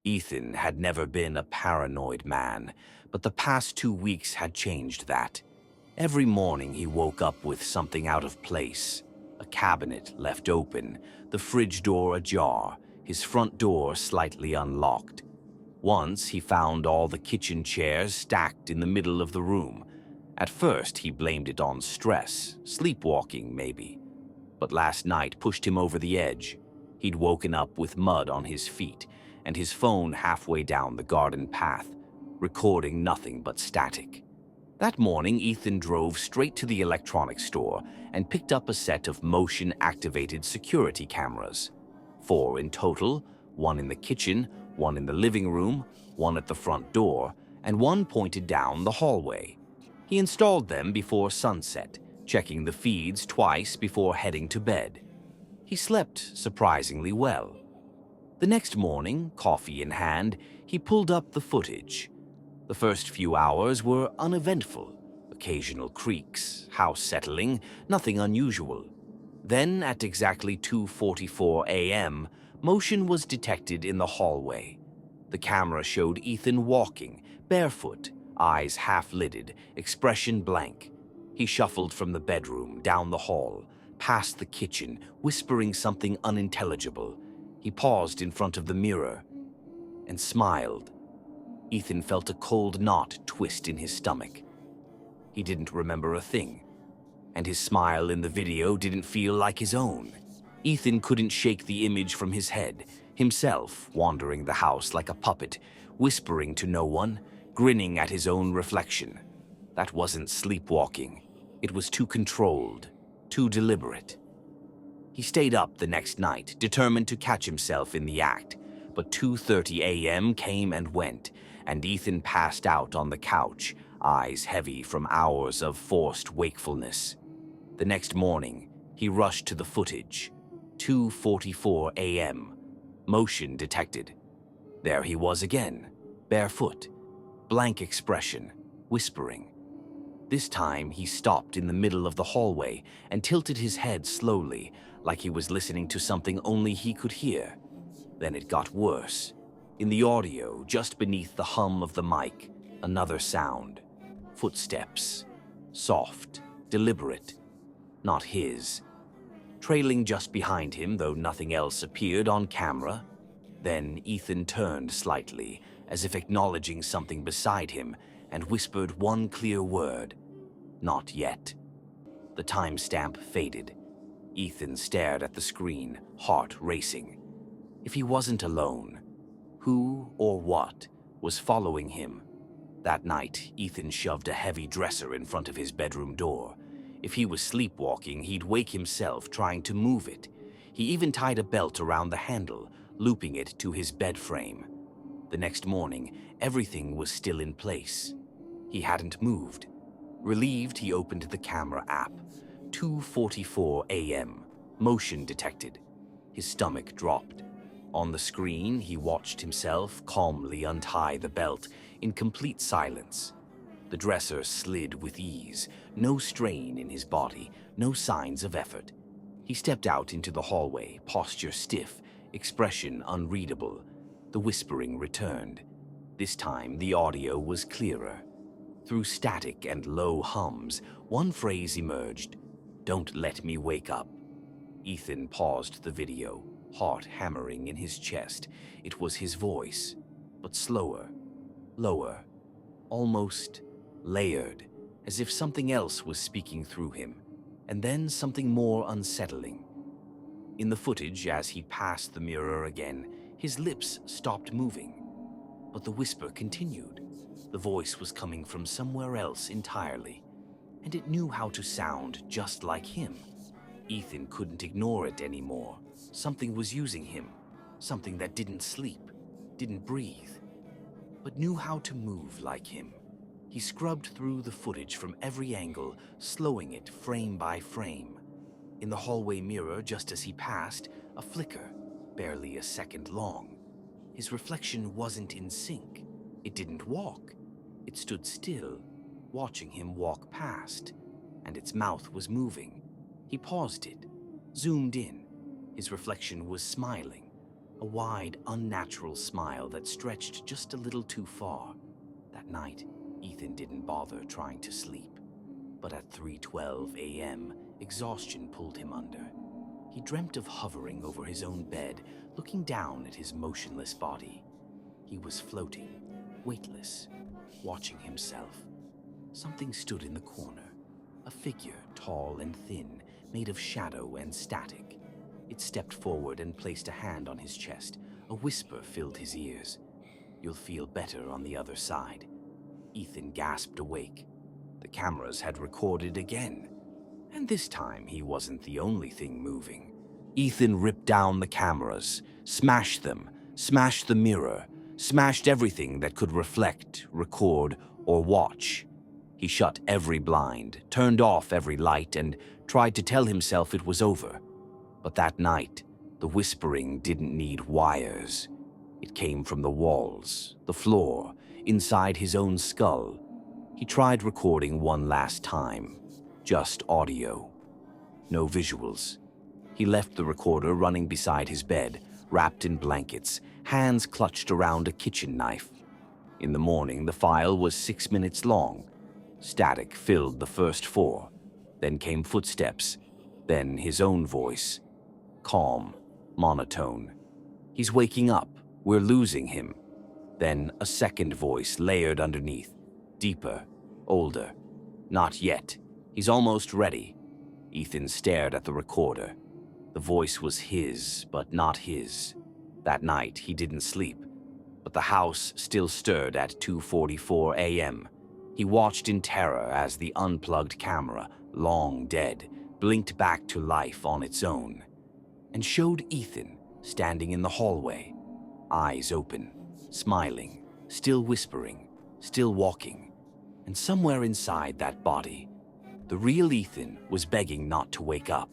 Ethan had never been a paranoid man, but the past 2 weeks had changed that. Every morning he woke up with something out of place. A cabinet left open, the fridge door ajar, his front door slightly unlocked. Once he found all the kitchen chairs stacked in the middle of the room. At first he blamed it on stress, sleepwalking maybe. But last night pushed him over the edge. He'd woken up with mud on his feet and his phone halfway down the garden path, recording nothing but static. That morning, Ethan drove straight to the electronics store and picked up a set of motion-activated security cameras. 4 in total, 1 in the kitchen, 1 in the living room, 1 at the front door, and 1 pointed down the hallway. He installed them before sunset, checking the feeds twice before heading to bed. He slept surprisingly well. The next morning, coffee in hand, he pulled up the footage. The first few hours were uneventful. Occasional creaks, house settling, nothing unusual. Then, at exactly 2:44 a.m., motion was detected in the hallway. The camera showed Ethan walking, barefoot, eyes half-lidded, expression blank. He shuffled from the bedroom, down the hall, past the kitchen, whispering something unintelligible. He paused in front of the mirror and smiled. Ethan felt a cold knot twist in his stomach. He didn't remember a thing, and his smile in the video didn't feel like his own. Ethan couldn't shake the image from his head, himself wandering the house like a puppet, whispering to no one, grinning at his own reflection. That wasn't sleepwalking. It was too controlled, too deliberate. He stayed up the next night, determined to catch himself in the act, but 2:30 a.m. came and went, and Ethan passed out on the couch, eyes heavy from hours of forced wakefulness. The next morning, he rushed to the footage. 2:44 a.m. Motion detected. There he was again, barefoot, blank expression, whispering. This time, he stopped in the middle of the hallway and tilted his head slowly, like he was listening to something only he could hear. Then it got worse. In the audio, just beneath the hum of the mic, another sound. Footsteps. Soft, deliberate. Not his. Trailing just behind him, though nothing else appeared on camera. Then Ethan turned slightly, as if acknowledging something beside him, and whispered one clear word. Not yet. The timestamp faded. Ethan stared at the screen, heart racing. If he wasn't alone, who or what was following him? That night, Ethan shoved a heavy dresser in front of his bedroom door. If he was sleepwalking, he'd wake himself trying to move it. He even tied a belt around the handle, looping it to his bed frame. The next morning, everything was still in place. He hadn't moved. Relieved, he opened the camera app. 2:44 a.m. Motion detected. His stomach dropped. On the screen, he watched himself calmly untie the belt in complete silence. The dresser slid with ease, no strain in his body, no signs of effort. He stepped out into the hallway, posture stiff, expression unreadable. The whispering returned. This time, the audio was clearer. Through static and low hums, one phrase emerged. "Don't let me wake up." Ethan paused the video, heart hammering in his chest. It was his voice, but slower, lower, almost layered, as if something else was speaking through him, and then something more unsettling. In the footage, as he passed the mirror again, his lips stopped moving, but the whisper continued. The voice was coming from somewhere else entirely, and it knew how to sound just like him. Ethan couldn't ignore it anymore. Something was using him, something that didn't sleep, didn't breathe, but knew how to move like him. He scrubbed through the footage from every angle, slowing it frame by frame. In the hallway mirror, just as he passed, a flicker, barely a second long. His reflection wasn't in sync. It didn't walk. It stood still, watching him walk past, and its mouth was moving. He paused it, zoomed in. His reflection was smiling, a wide, unnatural smile that stretched just a little too far. That night, Ethan didn't bother trying to sleep. But at 3:12 a.m., exhaustion pulled him under. He dreamt of hovering over his own bed, looking down at his motionless body. He was floating, weightless, watching himself. Something stood in the corner, a figure tall and thin, made of shadow and static. It stepped forward and placed a hand on his chest. A whisper filled his ears. "You'll feel better on the other side." Ethan gasped awake. The cameras had recorded again. And this time, he wasn't the only thing moving. Ethan ripped down the cameras, smashed them, smashed the mirror, smashed everything that could reflect, record, or watch. He shut every blind, turned off every light, and tried to tell himself it was over. But that night, the whispering didn't need wires. It came from the walls, the floor, inside his own skull. He tried recording one last time. Just audio. No visuals. He left the recorder running beside his bed, wrapped in blankets, hands clutched around a kitchen knife. In the morning, the file was 6 minutes long. Static filled the first 4. Then came footsteps. Then his own voice. Calm, monotone. "He's waking up. We're losing him." Then a second voice layered underneath. Deeper, older. "Not yet. He's almost ready." Ethan stared at the recorder. The voice was his, but not his. That night, he didn't sleep, but the house still stirred at 2:44 a.m. He watched in terror as the unplugged camera, long dead, blinked back to life on its own, and showed Ethan standing in the hallway, eyes open, smiling, still whispering, still walking. And somewhere inside that body, the real Ethan was begging not to wake up.